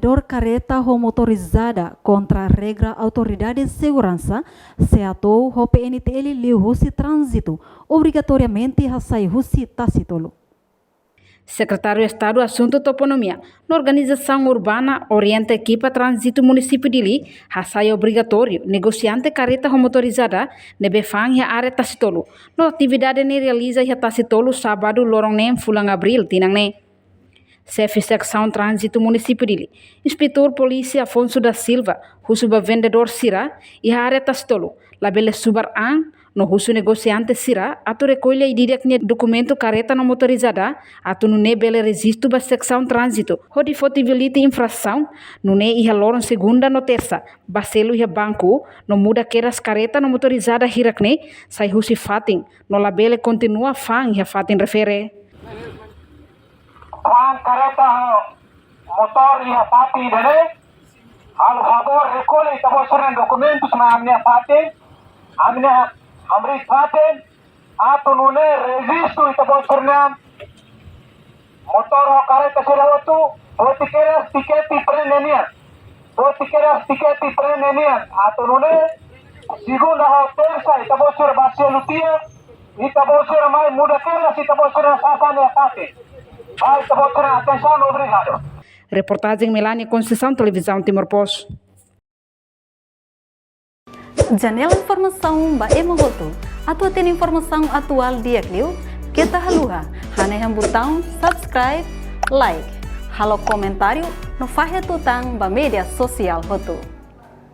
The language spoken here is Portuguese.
vendedor carreta motorizada contra a regra autoridade de segurança, se atou o PNTL liu husi trânsito, obrigatoriamente a sair husi tacitolo. Secretário de Estado Assunto Toponomia, na Organização Urbana orienta a equipa Trânsito Município de Li, a saia obrigatório, negociante carreta motorizada, nebefang a área Tacitolo. Na atividade ne realiza a Tacitolo sábado lorong nem fulang abril tinang ne. Chefe Secção Trânsito Município de Li, Inspetor Polícia Afonso da Silva, Husuba Vendedor Sira e a área Tacitolo, labele subar ang, no husu negociante Sira, atu recolhe e directnya documento carreta no motorizada, atu no ne bele registro ba secção trânsito, hodi fotivilite infração, no ne iha loron segunda no terça, baselo iha banco, no muda keras carreta no motorizada hirakne, sai husi fatin, no labele continua fang iha fatin refere. Fang carreta motor iha fatin dene, al favor recolhe tabosren documentos na amnia fatin, amnia Amri fatin atau nune registro itu boskurnya motor kareta serawatu botikera tiketi prenenian atau nune segunda terça itu boskur basilutia itu boskur mai muda keras itu boskur sasane fatin vai itu boskur atenção obrigado. Reportagem Melanie Conceição, Televisão Timor Post. Janela informação ba emogoto. Atua tem informação atual dia kliu. Kita haluha. Hane yang botão subscribe, like. Halo comentário no fahe tutang ba media sosial hotu.